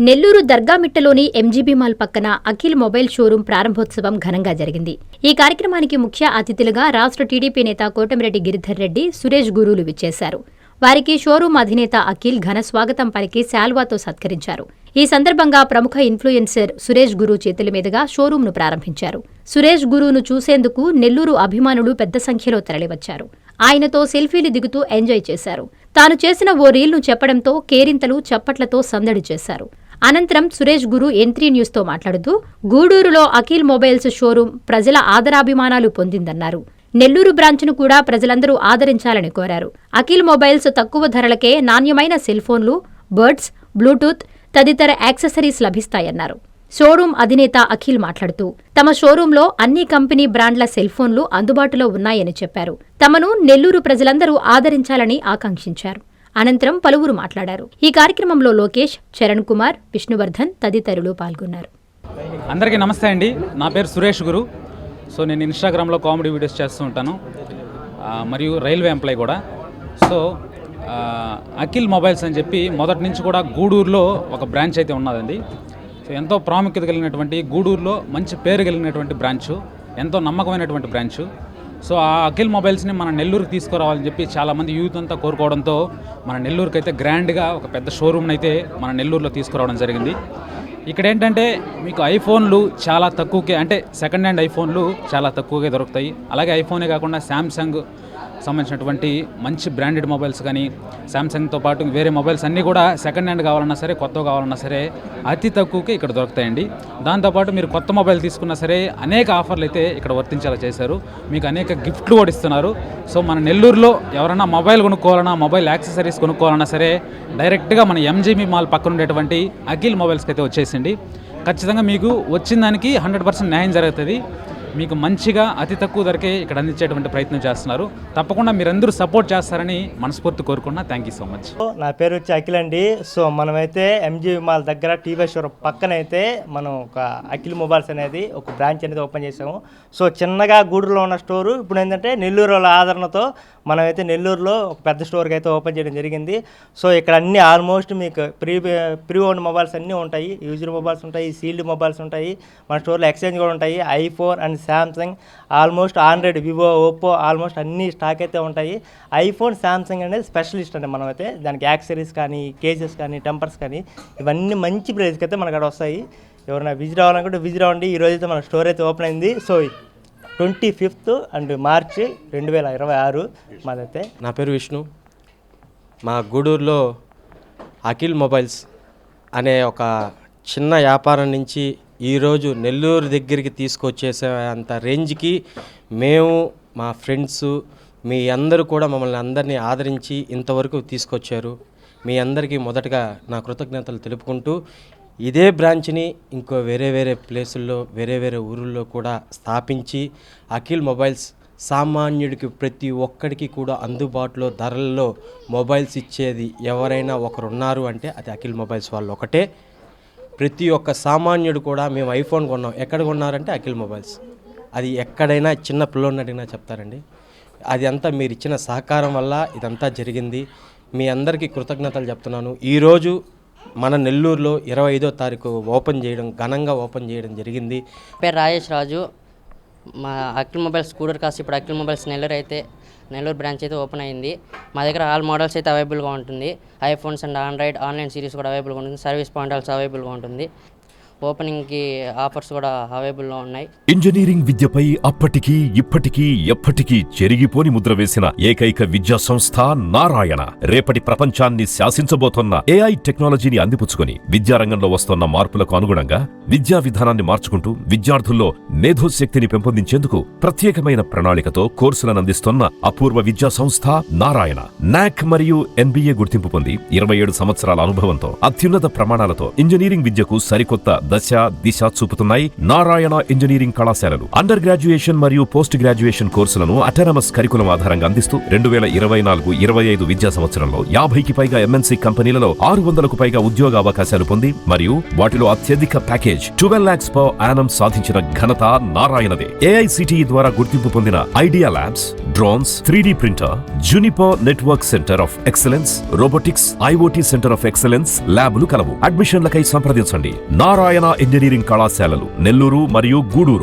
Nellore దర్గామిట్టలోని MGB mall పక్కన Akhil mobile showroom ప్రారంభోత్సవం ఘనంగా జరిగింది. ఈ కార్యక్రమానికి ముఖ్య అతిథులుగా రాష్ట్ర టీడీపీ నేత కోటమిరెడ్డి గిరిధర్ రెడ్డి, సురేష్ గురూలు విచ్చేశారు. వారికి షోరూం అధినేత అఖిల్ ఘన స్వాగతం పలికి శాల్వాతో సత్కరించారు. ఈ సందర్భంగా ప్రముఖ ఇన్ఫ్లుయెన్సర్ సురేష్ గురు చేతుల మీదుగా షోరూంను ప్రారంభించారు. సురేష్ గురూను చూసేందుకు నెల్లూరు అభిమానులు పెద్ద సంఖ్యలో తరలివచ్చారు. ఆయనతో సెల్ఫీలు దిగుతూ ఎంజాయ్ చేశారు. తాను చేసిన ఓ రీల్ను చెప్పడంతో కేరింతలు, చప్పట్లతో సందడి చేశారు. అనంతరం సురేష్ గురు N3 న్యూస్తో మాట్లాడుతూ గూడూరులో అఖిల్ మొబైల్స్ షోరూం ప్రజల ఆదరాభిమానాలు పొందిందన్నారు. నెల్లూరు బ్రాంచ్ను కూడా ప్రజలందరూ ఆదరించాలని కోరారు. అఖిల్ మొబైల్స్ తక్కువ ధరలకే నాణ్యమైన సెల్ఫోన్లు, బర్డ్స్, బ్లూటూత్ తదితర యాక్సెసరీస్ లభిస్తాయన్నారు. షోరూం అధినేత అఖిల్ మాట్లాడుతూ తమ షోరూంలో అన్ని కంపెనీ బ్రాండ్ల సెల్ఫోన్లు అందుబాటులో ఉన్నాయని చెప్పారు. తమను నెల్లూరు ప్రజలందరూ ఆదరించాలని ఆకాంక్షించారు. అనంతరం పలువురు మాట్లాడారు. ఈ కార్యక్రమంలో లోకేష్, చరణ్ కుమార్, విష్ణువర్ధన్ తదితరులు పాల్గొన్నారు. అందరికీ నమస్తే అండి. నా పేరు సురేష్ గురు. సో నేను ఇన్స్టాగ్రామ్లో కామెడీ వీడియోస్ చేస్తూ ఉంటాను, మరియు రైల్వే ఎంప్లాయ్ కూడా. సో అఖిల్ మొబైల్స్ అని చెప్పి మొదటి నుంచి కూడా గూడూరులో ఒక బ్రాంచ్ అయితే ఉన్నదండి. సో ఎంతో ప్రాముఖ్యత కలిగినటువంటి, గూడూరులో మంచి పేరు కలిగినటువంటి బ్రాంచు, ఎంతో నమ్మకమైనటువంటి బ్రాంచు. సో ఆ అఖిల్ మొబైల్స్ని మన నెల్లూరుకి తీసుకురావాలని చెప్పి చాలామంది యూత్ అంతా కోరుకోవడంతో మన నెల్లూరుకి అయితే గ్రాండ్గా ఒక పెద్ద షోరూమ్ని అయితే మన నెల్లూరులో తీసుకురావడం జరిగింది. ఇక్కడ ఏంటంటే మీకు ఐఫోన్లు చాలా తక్కువకే, అంటే సెకండ్ హ్యాండ్ ఐఫోన్లు చాలా తక్కువగా దొరుకుతాయి. అలాగే ఐఫోనే కాకుండా శాంసంగ్ సంబంధించినటువంటి మంచి బ్రాండెడ్ మొబైల్స్ కానీ, శాంసంగ్తో పాటు వేరే మొబైల్స్ అన్నీ కూడా సెకండ్ హ్యాండ్ కావాలన్నా సరే, కొత్తగా కావాలన్నా సరే అతి తక్కువకే ఇక్కడ దొరుకుతాయండి. దాంతోపాటు మీరు కొత్త మొబైల్ తీసుకున్నా సరే అనేక ఆఫర్లు అయితే ఇక్కడ వర్తించేలా చేశారు. మీకు అనేక గిఫ్ట్లు కూడా ఇస్తున్నారు. సో మన నెల్లూరులో ఎవరైనా మొబైల్ కొనుక్కోవాలన్నా, మొబైల్ యాక్సెసరీస్ కొనుక్కోవాలన్నా సరే డైరెక్ట్గా మన ఎంజీబీ మాల్ పక్కన ఉండేటువంటి అఖిల్ మొబైల్స్కి అయితే వచ్చేసింది. ఖచ్చితంగా మీకు వచ్చిన దానికి 100% న్యాయం జరుగుతుంది. మీకు మంచిగా అతి తక్కువ ధరకే ఇక్కడ అందించేటువంటి ప్రయత్నం చేస్తున్నారు. తప్పకుండా మీరందరూ సపోర్ట్ చేస్తారని మనస్ఫూర్తి కోరుకున్నా. Thank you so much. నా పేరు వచ్చి అఖిల్ అండి. సో మనమైతే ఎంజీబీ మాల్ దగ్గర టీవీ షోరూమ్ పక్కన అయితే మనం ఒక అఖిల్ మొబైల్స్ అనేది ఒక బ్రాంచ్ అనేది ఓపెన్ చేసాము. సో చిన్నగా గూడూరులో ఉన్న స్టోరు ఇప్పుడు ఏంటంటే నెల్లూరు వాళ్ళ ఆదరణతో మనమైతే నెల్లూరులో ఒక పెద్ద స్టోర్కి అయితే ఓపెన్ చేయడం జరిగింది. సో ఇక్కడ అన్ని ఆల్మోస్ట్ మీకు ప్రీ ఓన్డ్ మొబైల్స్ అన్నీ ఉంటాయి, యూజ్డ్ మొబైల్స్ ఉంటాయి, సీల్డ్ మొబైల్స్ ఉంటాయి, మన స్టోర్లో ఎక్స్చేంజ్ కూడా ఉంటాయి. IPhone and Samsung, almost Android, Vivo, Oppo almost అన్ని స్టాక్ అయితే ఉంటాయి. ఐఫోన్, శాంసంగ్ అనేది స్పెషలిస్ట్ అండి. మనమైతే దానికి యాక్సెసరీస్ కానీ, కేసెస్ కానీ, టెంపర్స్ కానీ ఇవన్నీ మంచి ప్రైస్కి అయితే మనకు అక్కడ వస్తాయి. ఎవరైనా విజిట్ అవ్వాలనుకుంటే విజిట్ అవ్వండి. ఈరోజు అయితే మన స్టోర్ అయితే ఓపెన్ అయింది. సో 25th అండ్ మార్చి 2026 మాదైతే. నా పేరు విష్ణు. మా గూడూరులో అఖిల్ మొబైల్స్ అనే ఒక చిన్న వ్యాపారం నుంచి ఈరోజు నెల్లూరు దగ్గరికి తీసుకొచ్చేసే అంత రేంజ్కి మేము, మా ఫ్రెండ్స్, మీ అందరూ కూడా మమ్మల్ని అందరినీ ఆదరించి ఇంతవరకు తీసుకొచ్చారు. మీ అందరికీ మొదటగా నా కృతజ్ఞతలు తెలుపుకుంటూ ఇదే బ్రాంచ్ని ఇంకో వేరే ప్లేసుల్లో, వేరే ఊరుల్లో కూడా స్థాపించి అఖిల్ మొబైల్స్ సామాన్యుడికి ప్రతి ఒక్కడికి కూడా అందుబాటులో ధరల్లో మొబైల్స్ ఇచ్చేది ఎవరైనా ఒకరు ఉన్నారు అంటే అది అఖిల్ మొబైల్స్ వాళ్ళు ఒకటే. ప్రతి ఒక్క సామాన్యుడు కూడా మేము ఐఫోన్ కొన్నాం, ఎక్కడ కొన్నారంటే అఖిల్ మొబైల్స్. అది ఎక్కడైనా చిన్న పిల్లోడిని అడిగినా చెప్తారండి. అది అంతా మీరు ఇచ్చిన సహకారం వల్ల ఇదంతా జరిగింది. మీ అందరికీ కృతజ్ఞతలు చెప్తున్నాను. ఈరోజు మన నెల్లూరులో 25వ తారీఖు ఘనంగా ఓపెన్ చేయడం జరిగింది. పేరు రాజేష్ రాజు. మా అఖిల్ మొబైల్స్ గూడూరు కాస్త ఇప్పుడు అఖిల్ మొబైల్స్ నెల్లూరు బ్రాంచ్ అయితే ఓపెన్ అయింది. మా దగ్గర ఆల్ మోడల్స్ అయితే అవైలబుల్గా ఉంటుంది. IPhones and Android online series కూడా అవైలబుల్గా ఉంటుంది. సర్వీస్ పాయింట్ ఆల్సో అవైలబుల్గా ఉంటుంది. ఓపెనింగ్కి ఆఫర్స్ కూడా అవైలబుల్లో ఉన్నాయి. ఇంజనీరింగ్ విద్యపై అప్పటికీ ఇప్పటికీ ఎప్పటికీ చెరిగిపోని ముద్ర వేసిన ఏకైక విద్యా సంస్థ నారాయణ. రేపటి ప్రపంచాన్ని శాసించబోతోన్న AI టెక్నాలజీని అందిపుచ్చుకొని విద్యారంగంలో వస్తోన్న మార్పులకు అనుగుణంగా విద్యా విధానాన్ని మార్చుకుంటూ విద్యార్థుల్లో మేధోశక్తిని పెంపొందించేందుకు ప్రత్యేకమైన ప్రణాళికతో కోర్సులను అందిస్తోన్న అపూర్వ విద్యా సంస్థ నారాయణ. NAC మరియు NBA గుర్తింపు పొంది 27 సంవత్సరాల అనుభవంతో అత్యున్నత ప్రమాణాలతో ఇంజనీరింగ్ విద్యకు సరికొత్త దశ దిశ చూపుతున్నాయి నారాయణ ఇంజనీరింగ్ కళాశాలలు. అండర్ గ్రాడ్యుయేషన్ మరియు పోస్ట్ గ్రాడ్యుయేషన్ కోర్సులను అటానమస్ కరికులం ఆధారంగా అందిస్తూ 2024-25 విద్యా సంవత్సరంలో 50కి పైగా ఎంఎన్సీ కంపెనీలలో 600కు పైగా ఉద్యోగ అవకాశాలు పొంది మరియు వాటిలో అత్యధిక ప్యాకేజ్ 12 lakhs per annum సాధించిన ఘనత నారాయణదే. ఏఐసిటిఈ ద్వారా గుర్తింపు పొందిన idea labs, drones, 3D printer, Juniper network centre of excellence, robotics, IoT centre of excellence ల్యాబ్లు కలవు. అడ్మిషన్లకై సంప్రదించండి. నారాయణ ఇంజనీరింగ్ కళాశాలలు, నెల్లూరు మరియు గూడూరు.